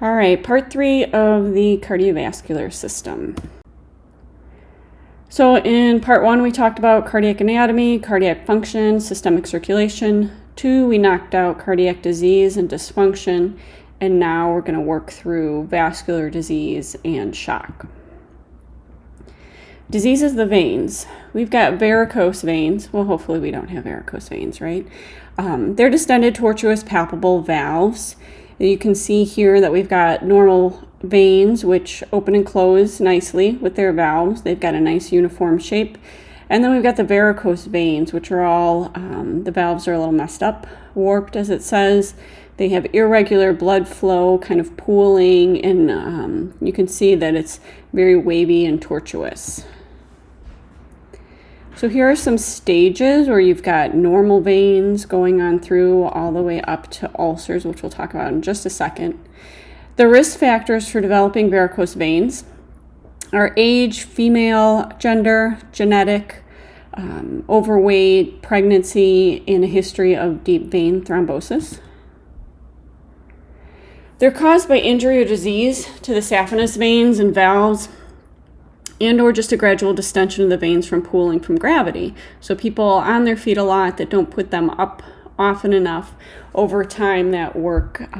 All right, part 3 of the cardiovascular system. So in part 1, we talked about cardiac anatomy, cardiac function, systemic circulation. 2, we knocked out cardiac disease and dysfunction. And now we're going to work through vascular disease and shock. Diseases of the veins. We've got varicose veins. Well, hopefully we don't have varicose veins, right? They're distended, tortuous, palpable valves. You can see here that we've got normal veins, which open and close nicely with their valves. They've got a nice uniform shape. And then we've got the varicose veins, which are all, the valves are a little messed up, warped as it says. They have irregular blood flow, kind of pooling, and you can see that it's very wavy and tortuous. So here are some stages where you've got normal veins going on through all the way up to ulcers, which we'll talk about in just a second. The risk factors for developing varicose veins are age, female, gender, genetic, overweight, pregnancy, and a history of deep vein thrombosis. They're caused by injury or disease to the saphenous veins and valves, and or just a gradual distension of the veins from pooling from gravity. So people on their feet a lot that don't put them up often enough, over time that work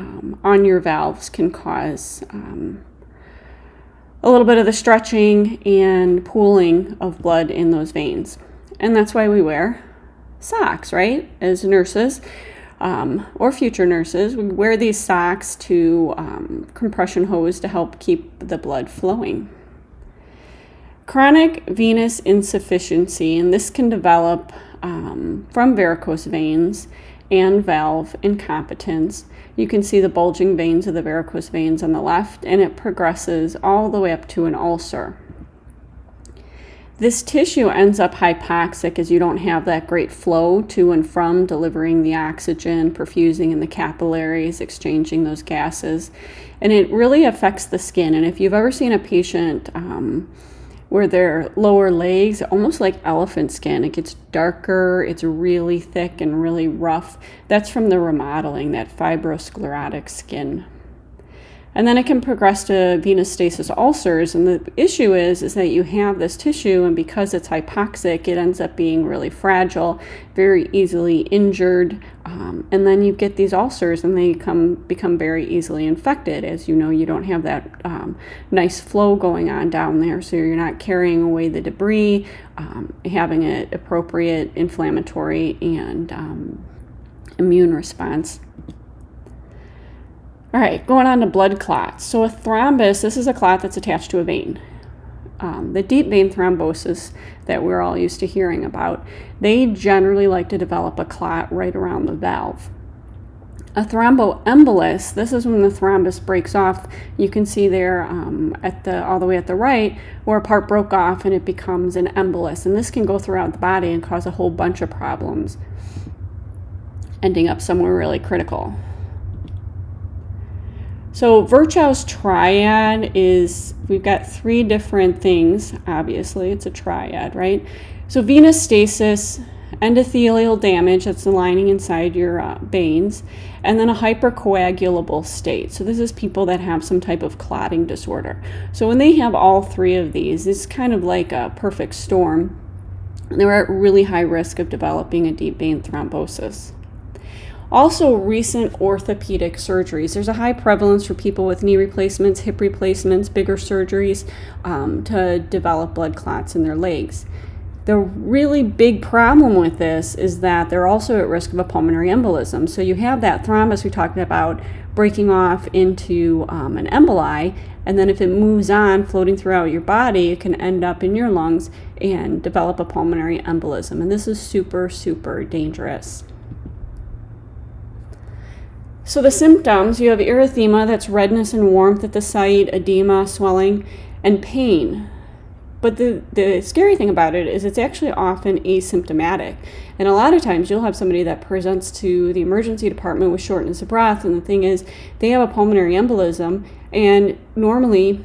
on your valves can cause a little bit of the stretching and pooling of blood in those veins. And that's why we wear socks, right? As nurses or future nurses, we wear these socks to compression hose to help keep the blood flowing. Chronic venous insufficiency, and this can develop from varicose veins and valve incompetence. You can see the bulging veins of the varicose veins on the left, and it progresses all the way up to an ulcer. This tissue ends up hypoxic as you don't have that great flow to and from delivering the oxygen, perfusing in the capillaries, exchanging those gases, and it really affects the skin. And if you've ever seen a patient where their lower legs, almost like elephant skin, it gets darker, it's really thick and really rough. That's from the remodeling, that fibrosclerotic skin. And then it can progress to venous stasis ulcers, and the issue is that you have this tissue, and because it's hypoxic, it ends up being really fragile, very easily injured, and then you get these ulcers, and they become very easily infected. As you know, you don't have that nice flow going on down there, so you're not carrying away the debris, having an appropriate inflammatory and immune response. All right, going on to blood clots. So a thrombus, this is a clot that's attached to a vein. The deep vein thrombosis that we're all used to hearing about, they generally like to develop a clot right around the valve. A thromboembolus, this is when the thrombus breaks off. You can see there all the way at the right where a part broke off and it becomes an embolus. And this can go throughout the body and cause a whole bunch of problems, ending up somewhere really critical. So Virchow's triad is, we've got 3 different things, obviously, it's a triad, right? So venous stasis, endothelial damage, that's the lining inside your veins, and then a hypercoagulable state. So this is people that have some type of clotting disorder. So when they have all 3 of these, it's kind of like a perfect storm. They're at really high risk of developing a deep vein thrombosis. Also, recent orthopedic surgeries. There's a high prevalence for people with knee replacements, hip replacements, bigger surgeries to develop blood clots in their legs. The really big problem with this is that they're also at risk of a pulmonary embolism. So you have that thrombus we talked about breaking off into an emboli, and then if it moves on, floating throughout your body, it can end up in your lungs and develop a pulmonary embolism. And this is super, super dangerous. So the symptoms, you have erythema, that's redness and warmth at the site, edema, swelling, and pain. But the scary thing about it is it's actually often asymptomatic. And a lot of times you'll have somebody that presents to the emergency department with shortness of breath, and the thing is they have a pulmonary embolism, and normally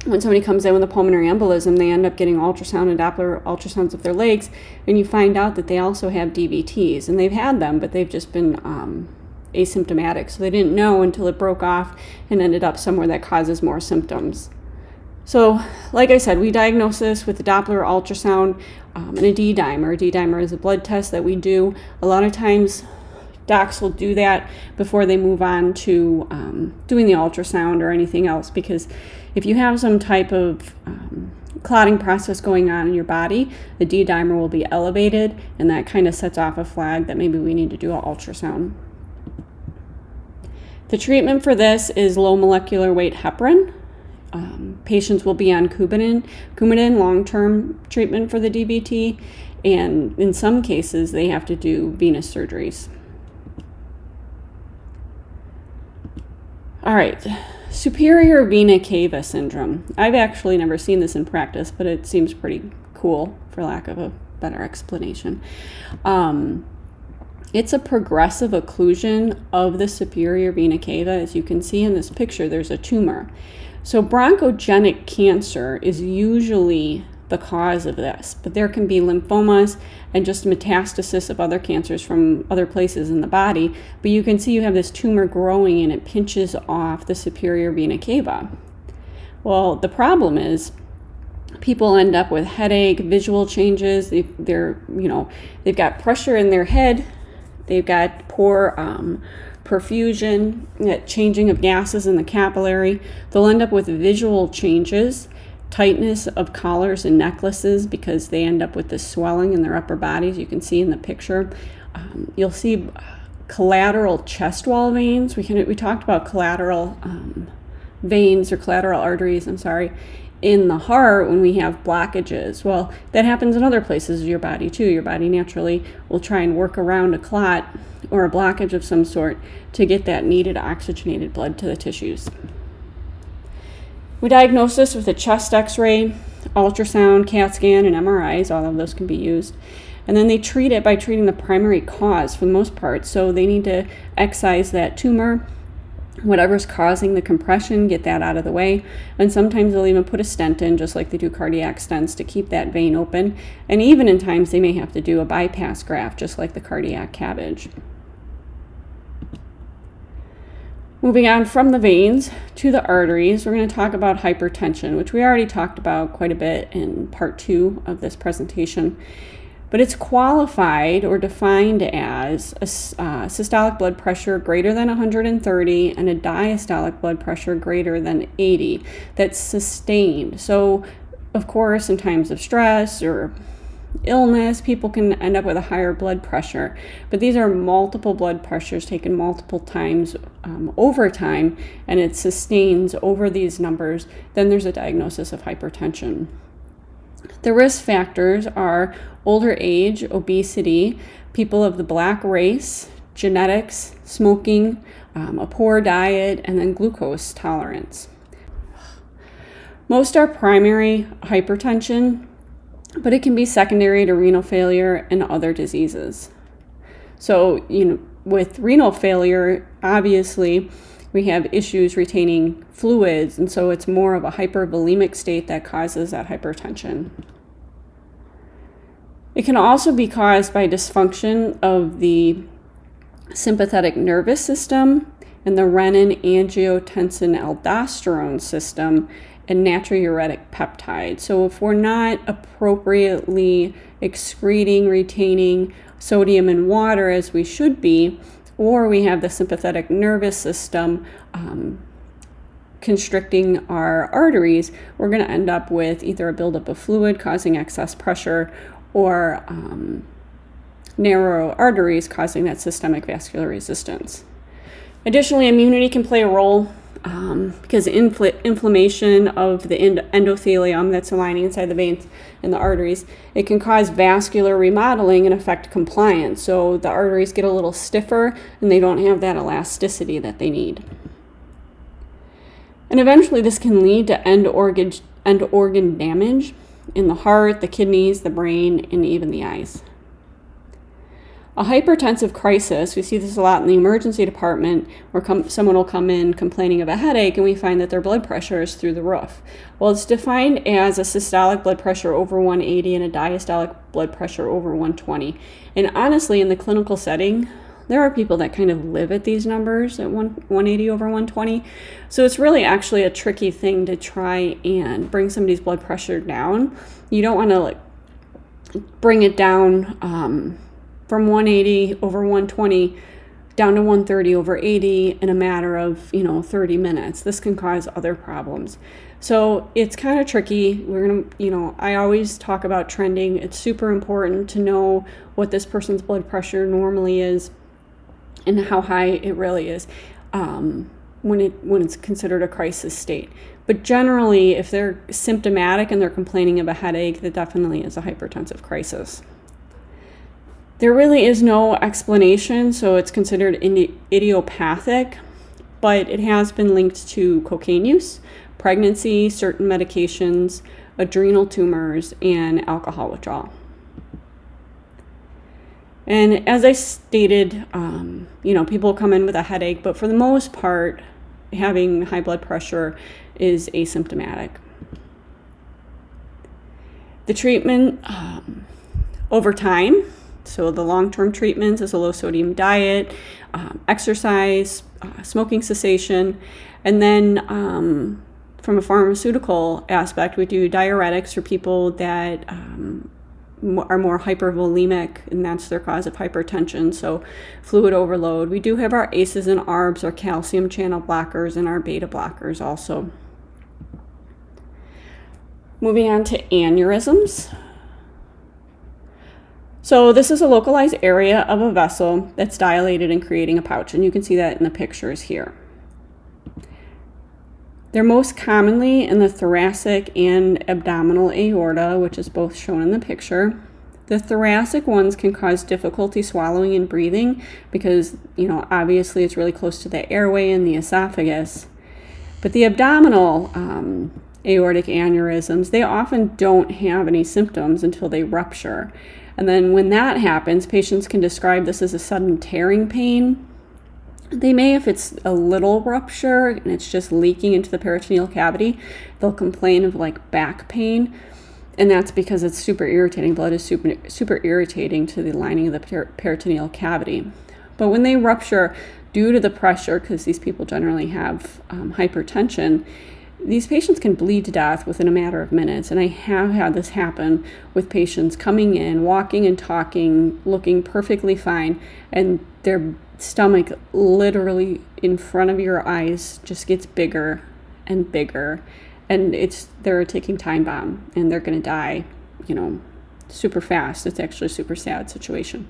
when somebody comes in with a pulmonary embolism, they end up getting ultrasound and Doppler ultrasounds of their legs, and you find out that they also have DVTs, and they've had them, but they've just been asymptomatic. So they didn't know until it broke off and ended up somewhere that causes more symptoms. So, like I said, we diagnose this with a Doppler ultrasound and a D-dimer. A D-dimer is a blood test that we do. A lot of times, docs will do that before they move on to doing the ultrasound or anything else, because if you have some type of clotting process going on in your body, the D-dimer will be elevated, and that kind of sets off a flag that maybe we need to do an ultrasound. The treatment for this is low molecular weight heparin. Patients will be on Coumadin long-term treatment for the DVT, and in some cases they have to do venous surgeries. All right, superior vena cava syndrome. I've actually never seen this in practice, but it seems pretty cool, for lack of a better explanation. It's a progressive occlusion of the superior vena cava. As you can see in this picture, there's a tumor. So bronchogenic cancer is usually the cause of this, but there can be lymphomas and just metastasis of other cancers from other places in the body. But you can see you have this tumor growing and it pinches off the superior vena cava. Well, the problem is people end up with headache, visual changes. They've got pressure in their head. They've got poor perfusion, changing of gases in the capillary. They'll end up with visual changes, tightness of collars and necklaces because they end up with this swelling in their upper bodies. You can see in the picture. You'll see collateral chest wall veins. We talked about collateral veins or collateral arteries, in the heart when we have blockages. Well, that happens in other places of your body too. Your body naturally will try and work around a clot or a blockage of some sort to get that needed oxygenated blood to the tissues. We diagnose this with a chest x-ray, ultrasound, CAT scan, and MRIs. All of those can be used. And then they treat it by treating the primary cause for the most part. So they need to excise that tumor, whatever's causing the compression, get that out of the way. And sometimes they'll even put a stent in, just like they do cardiac stents, to keep that vein open. And even in times they may have to do a bypass graft, just like the cardiac cabbage. Moving on from the veins to the arteries, we're going to talk about hypertension, which we already talked about quite a bit in part 2 of this presentation. But it's qualified or defined as a systolic blood pressure greater than 130 and a diastolic blood pressure greater than 80 that's sustained. So, of course, in times of stress or illness, people can end up with a higher blood pressure. But these are multiple blood pressures taken multiple times over time, and it sustains over these numbers. Then there's a diagnosis of hypertension. The risk factors are older age, obesity, people of the Black race, genetics, smoking, a poor diet, and then glucose tolerance. Most are primary hypertension, but it can be secondary to renal failure and other diseases. So, with renal failure, obviously, we have issues retaining fluids, and so it's more of a hypervolemic state that causes that hypertension. It can also be caused by dysfunction of the sympathetic nervous system and the renin-angiotensin-aldosterone system and natriuretic peptide. So if we're not appropriately excreting, retaining sodium in water as we should be, or we have the sympathetic nervous system constricting our arteries, we're going to end up with either a buildup of fluid causing excess pressure or narrow arteries causing that systemic vascular resistance. Additionally, immunity can play a role because inflammation of the endothelium that's lining inside the veins and the arteries, it can cause vascular remodeling and affect compliance. So the arteries get a little stiffer and they don't have that elasticity that they need. And eventually this can lead to end organ damage in the heart, the kidneys, the brain, and even the eyes. A hypertensive crisis, we see this a lot in the emergency department where someone will come in complaining of a headache and we find that their blood pressure is through the roof. Well, it's defined as a systolic blood pressure over 180 and a diastolic blood pressure over 120. And honestly, in the clinical setting, There are people that kind of live at these numbers at 180 over 120. So it's really actually a tricky thing to try and bring somebody's blood pressure down. You don't want to like bring it down from 180 over 120 down to 130 over 80 in a matter of 30 minutes. This can cause other problems. So it's kind of tricky. We're gonna, I always talk about trending. It's super important to know what this person's blood pressure normally is and how high it really is when it's considered a crisis state. But generally, if they're symptomatic and they're complaining of a headache, that definitely is a hypertensive crisis. There really is no explanation, so it's considered idiopathic, but it has been linked to cocaine use, pregnancy, certain medications, adrenal tumors, and alcohol withdrawal. And as I stated, people come in with a headache, but for the most part, having high blood pressure is asymptomatic. The treatment over time, so the long-term treatments is a low-sodium diet, exercise, smoking cessation, and then from a pharmaceutical aspect, we do diuretics for people that are more hypervolemic, and that's their cause of hypertension, so fluid overload. We do have our ACEs and ARBs, our calcium channel blockers, and our beta blockers also. Moving on to aneurysms. So this is a localized area of a vessel that's dilated and creating a pouch, and you can see that in the pictures here. They're most commonly in the thoracic and abdominal aorta, which is both shown in the picture. The thoracic ones can cause difficulty swallowing and breathing because, obviously it's really close to the airway and the esophagus. But the abdominal aortic aneurysms, they often don't have any symptoms until they rupture. And then when that happens, patients can describe this as a sudden tearing pain. They may, if it's a little rupture and it's just leaking into the peritoneal cavity, they'll complain of like back pain. And that's because it's super irritating. Blood is super irritating to the lining of the peritoneal cavity. But when they rupture due to the pressure, because these people generally have hypertension, these patients can bleed to death within a matter of minutes. And I have had this happen with patients coming in, walking and talking, looking perfectly fine, and their stomach literally in front of your eyes just gets bigger and bigger, and they're a ticking time bomb, and they're going to die, super fast. It's actually a super sad situation.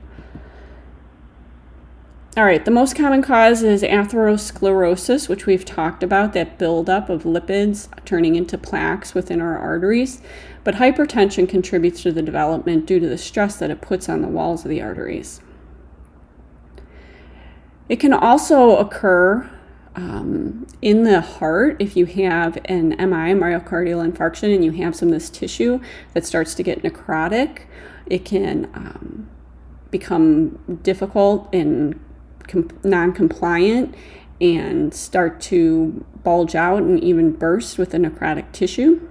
All right, the most common cause is atherosclerosis, which we've talked about, that buildup of lipids turning into plaques within our arteries. But hypertension contributes to the development due to the stress that it puts on the walls of the arteries. It can also occur in the heart if you have an MI, myocardial infarction, and you have some of this tissue that starts to get necrotic. It can become difficult and non-compliant and start to bulge out and even burst with the necrotic tissue.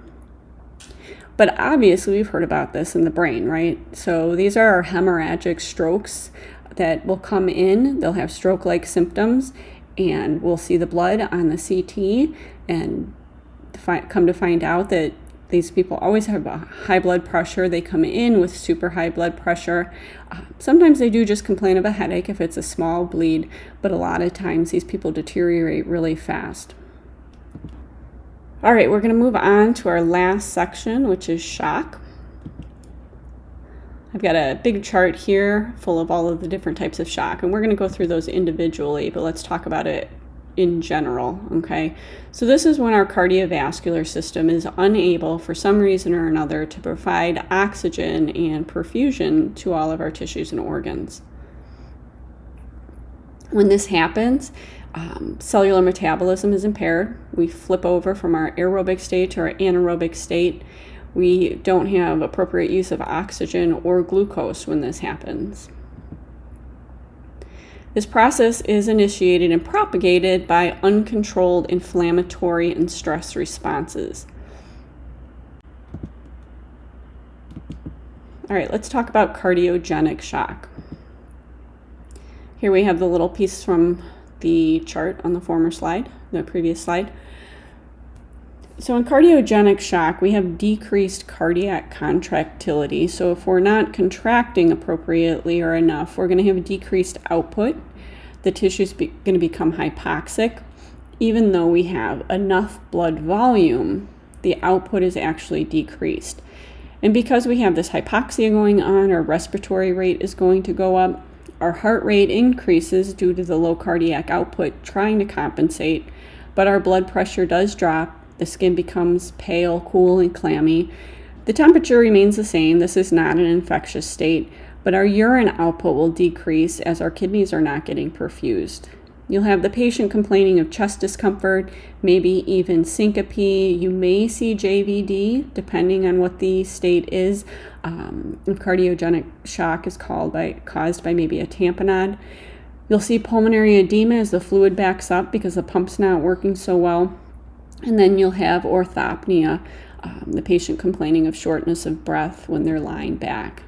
But obviously we've heard about this in the brain, right? So these are our hemorrhagic strokes that will come in. They'll have stroke-like symptoms, and we'll see the blood on the CT and come to find out that these people always have a high blood pressure. They come in with super high blood pressure. Sometimes they do just complain of a headache if it's a small bleed, but a lot of times these people deteriorate really fast. All right, we're going to move on to our last section, which is shock. I've got a big chart here full of all of the different types of shock, and we're going to go through those individually, but let's talk about it in general, okay? So this is when our cardiovascular system is unable, for some reason or another, to provide oxygen and perfusion to all of our tissues and organs. When this happens, cellular metabolism is impaired. We flip over from our aerobic state to our anaerobic state. We don't have appropriate use of oxygen or glucose when this happens. This process is initiated and propagated by uncontrolled inflammatory and stress responses. All right, let's talk about cardiogenic shock. Here we have the little piece from the chart on the former slide, the previous slide. So in cardiogenic shock, we have decreased cardiac contractility. So if we're not contracting appropriately or enough, we're going to have a decreased output. The tissue is going to become hypoxic. Even though we have enough blood volume, the output is actually decreased. And because we have this hypoxia going on, our respiratory rate is going to go up. Our heart rate increases due to the low cardiac output, trying to compensate, but our blood pressure does drop. The skin becomes pale, cool, and clammy. The temperature remains the same. This is not an infectious state, but our urine output will decrease as our kidneys are not getting perfused. You'll have the patient complaining of chest discomfort, maybe even syncope. You may see JVD, depending on what the state is. If cardiogenic shock is caused by maybe a tamponade. You'll see pulmonary edema as the fluid backs up because the pump's not working so well. And then you'll have orthopnea, the patient complaining of shortness of breath when they're lying back.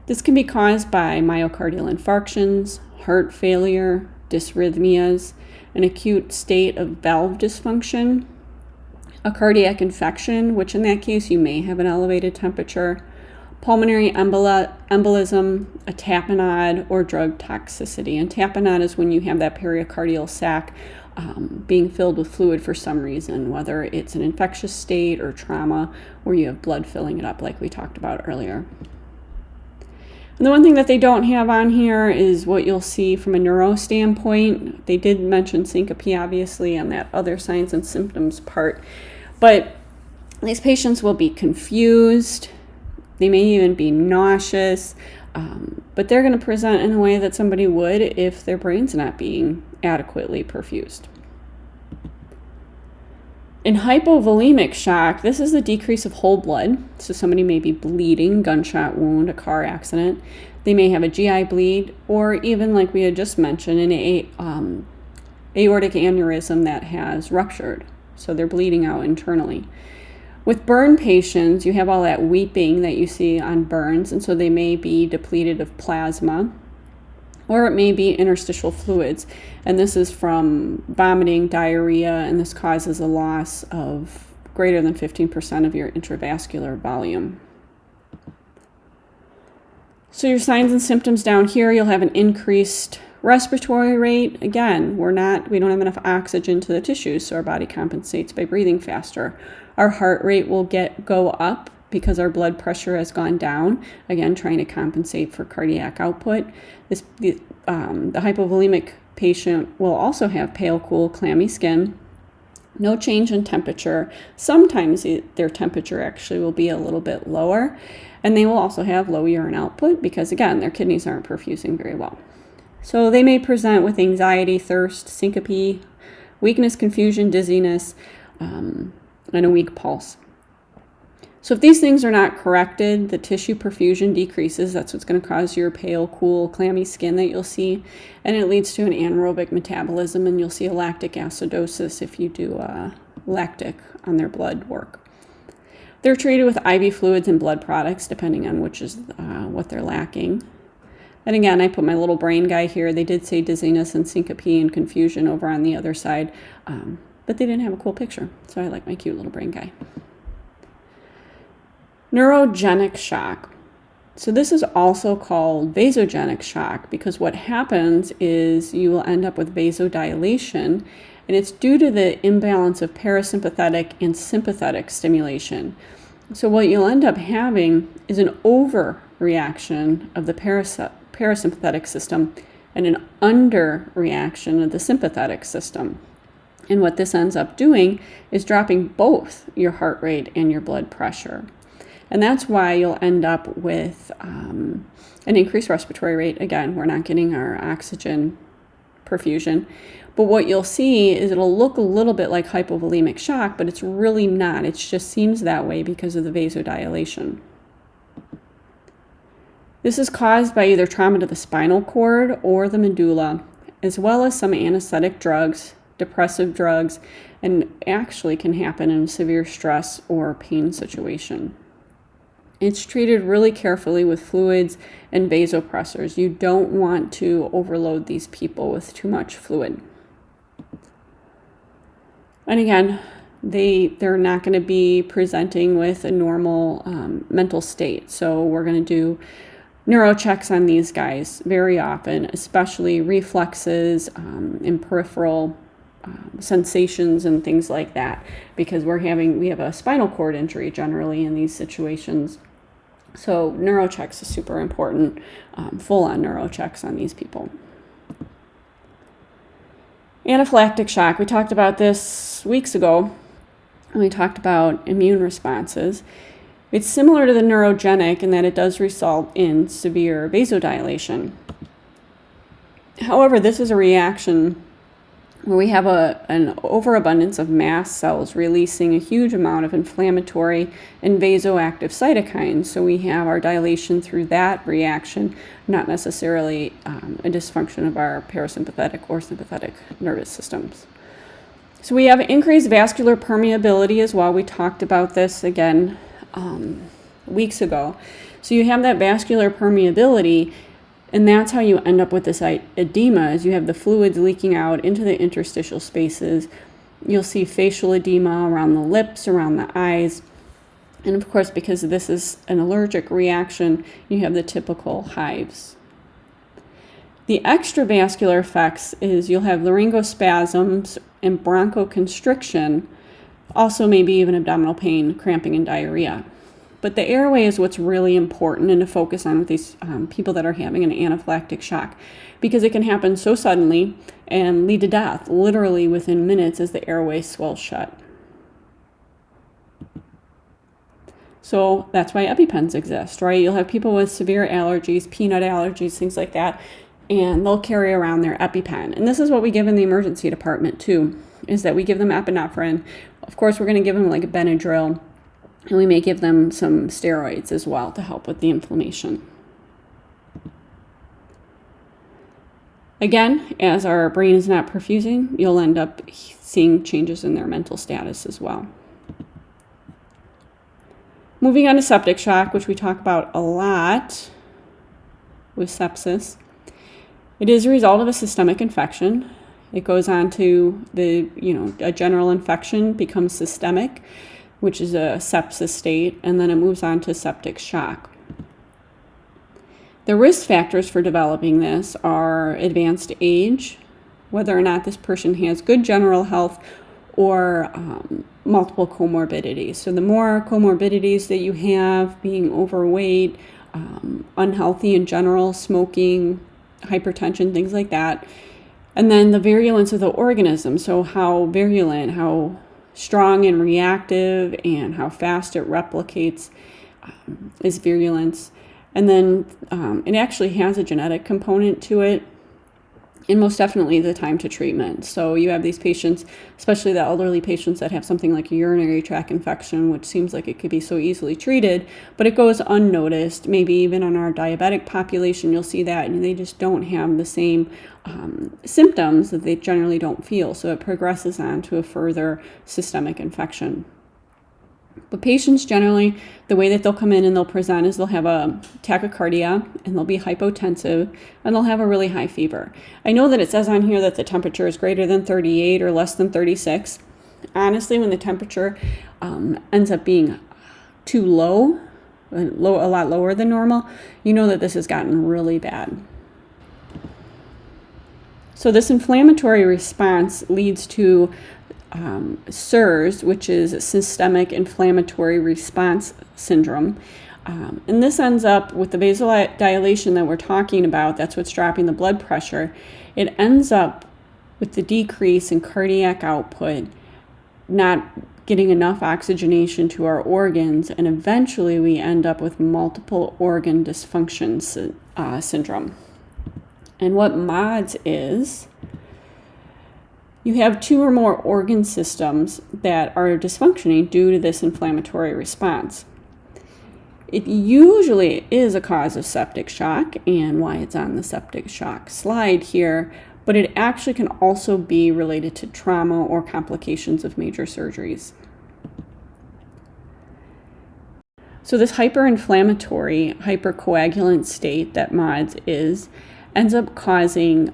This can be caused by myocardial infarctions, heart failure, dysrhythmias, an acute state of valve dysfunction, a cardiac infection, which in that case you may have an elevated temperature, pulmonary embolism, a tamponade, or drug toxicity. And tamponade is when you have that pericardial sac being filled with fluid for some reason, whether it's an infectious state or trauma, or you have blood filling it up like we talked about earlier. And the one thing that they don't have on here is what you'll see from a neuro standpoint. They did mention syncope, obviously, on that other signs and symptoms part, but these patients will be confused. They may even be nauseous, but they're going to present in a way that somebody would if their brain's not being adequately perfused. In hypovolemic shock, this is a decrease of whole blood. So somebody may be bleeding, gunshot wound, a car accident. They may have a GI bleed, or even like we had just mentioned, an aortic aneurysm that has ruptured. So they're bleeding out internally. With burn patients, you have all that weeping that you see on burns, and so they may be depleted of plasma, or it may be interstitial fluids. And this is from vomiting, diarrhea, and this causes a loss of greater than 15% of your intravascular volume. So your signs and symptoms down here, you'll have an increased respiratory rate. Again, we don't have enough oxygen to the tissues, so our body compensates by breathing faster. Our heart rate will go up because our blood pressure has gone down, again, trying to compensate for cardiac output. The hypovolemic patient will also have pale, cool, clammy skin, no change in temperature. Sometimes their temperature actually will be a little bit lower, and they will also have low urine output because, again, their kidneys aren't perfusing very well. So they may present with anxiety, thirst, syncope, weakness, confusion, dizziness, and a weak pulse. So if these things are not corrected, the tissue perfusion decreases. That's what's going to cause your pale, cool, clammy skin that you'll see. And it leads to an anaerobic metabolism, and you'll see a lactic acidosis if you do lactic on their blood work. They're treated with IV fluids and blood products, depending on which is what they're lacking. And again, I put my little brain guy here. They did say dizziness and syncope and confusion over on the other side, but they didn't have a cool picture. So I like my cute little brain guy. Neurogenic shock. So this is also called vasogenic shock because what happens is you will end up with vasodilation, and it's due to the imbalance of parasympathetic and sympathetic stimulation. So what you'll end up having is an overreaction of the parasympathetic system and an underreaction of the sympathetic system. And what this ends up doing is dropping both your heart rate and your blood pressure. And that's why you'll end up with an increased respiratory rate. Again, we're not getting our oxygen perfusion. But what you'll see is it'll look a little bit like hypovolemic shock, but it's really not. It just seems that way because of the vasodilation. This is caused by either trauma to the spinal cord or the medulla, as well as some anesthetic drugs, depressive drugs, and actually can happen in a severe stress or pain situation. It's treated really carefully with fluids and vasopressors. You don't want to overload these people with too much fluid. And again, they're not going to be presenting with a normal mental state. So we're going to do neurochecks on these guys very often, especially reflexes and peripheral sensations and things like that, because we have a spinal cord injury generally in these situations. So neurochecks is super important, full-on neurochecks on these people. Anaphylactic shock, we talked about this weeks ago when we talked about immune responses. It's similar to the neurogenic in that it does result in severe vasodilation. However, this is a reaction where we have an overabundance of mast cells releasing a huge amount of inflammatory and vasoactive cytokines. So we have our dilation through that reaction, not necessarily a dysfunction of our parasympathetic or sympathetic nervous systems. So we have increased vascular permeability as well. We talked about this again weeks ago. So you have that vascular permeability, and that's how you end up with this edema, is you have the fluids leaking out into the interstitial spaces. You'll see facial edema around the lips, around the eyes. And of course, because this is an allergic reaction, you have the typical hives. The extravascular effects is you'll have laryngospasms and bronchoconstriction, also maybe even abdominal pain, cramping, and diarrhea. But the airway is what's really important and to focus on with these people that are having an anaphylactic shock, because it can happen so suddenly and lead to death literally within minutes as the airway swells shut. So that's why EpiPens exist, right? You'll have people with severe allergies, peanut allergies, things like that, and they'll carry around their EpiPen. And this is what we give in the emergency department too, is that we give them epinephrine. Of course, we're going to give them like a Benadryl, and we may give them some steroids as well to help with the inflammation. Again, as our brain is not perfusing, you'll end up seeing changes in their mental status as well. Moving on to septic shock, which we talk about a lot with sepsis. It is a result of a systemic infection. It goes on to a general infection becomes systemic, which is a sepsis state, and then it moves on to septic shock. The risk factors for developing this are advanced age, whether or not this person has good general health, or multiple comorbidities. So the more comorbidities that you have, being overweight, unhealthy in general, smoking, hypertension, things like that. And then the virulence of the organism, so how virulent, how strong and reactive, and how fast it replicates is virulence. And then it actually has a genetic component to it, and most definitely the time to treatment. So you have these patients, especially the elderly patients that have something like a urinary tract infection, which seems like it could be so easily treated, but it goes unnoticed. Maybe even in our diabetic population, you'll see that, and they just don't have the same symptoms that they generally don't feel. So it progresses on to a further systemic infection. But patients generally, the way that they'll come in and they'll present is they'll have a tachycardia, and they'll be hypotensive, and they'll have a really high fever. I know that it says on here that the temperature is greater than 38 or less than 36. Honestly, when the temperature ends up being too low, a lot lower than normal, you know that this has gotten really bad. So this inflammatory response leads to SIRS, which is systemic inflammatory response syndrome. And this ends up with the vasodilation that we're talking about. That's what's dropping the blood pressure. It ends up with the decrease in cardiac output, not getting enough oxygenation to our organs, and eventually we end up with multiple organ dysfunction syndrome. And what MODS is, you have two or more organ systems that are dysfunctioning due to this inflammatory response. It usually is a cause of septic shock, and why it's on the septic shock slide here, but it actually can also be related to trauma or complications of major surgeries. So this hyperinflammatory, hypercoagulant state that MODS is ends up causing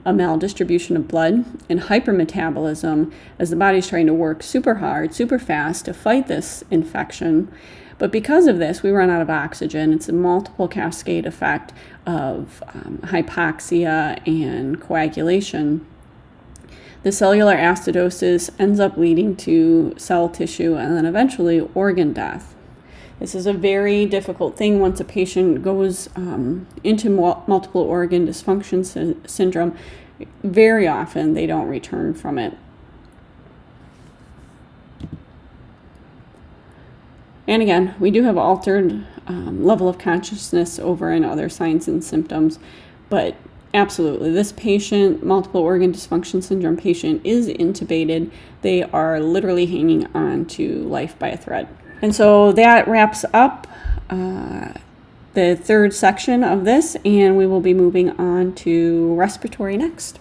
a maldistribution of blood and hypermetabolism as the body's trying to work super hard, super fast to fight this infection. But because of this, we run out of oxygen. It's a multiple cascade effect of hypoxia and coagulation. The cellular acidosis ends up leading to cell tissue and then eventually organ death. This is a very difficult thing once a patient goes into multiple organ dysfunction syndrome. Very often they don't return from it. And again, we do have altered level of consciousness over in other signs and symptoms, but absolutely, this patient, multiple organ dysfunction syndrome patient, is intubated. They are literally hanging on to life by a thread. And so that wraps up the third section of this, and we will be moving on to respiratory next.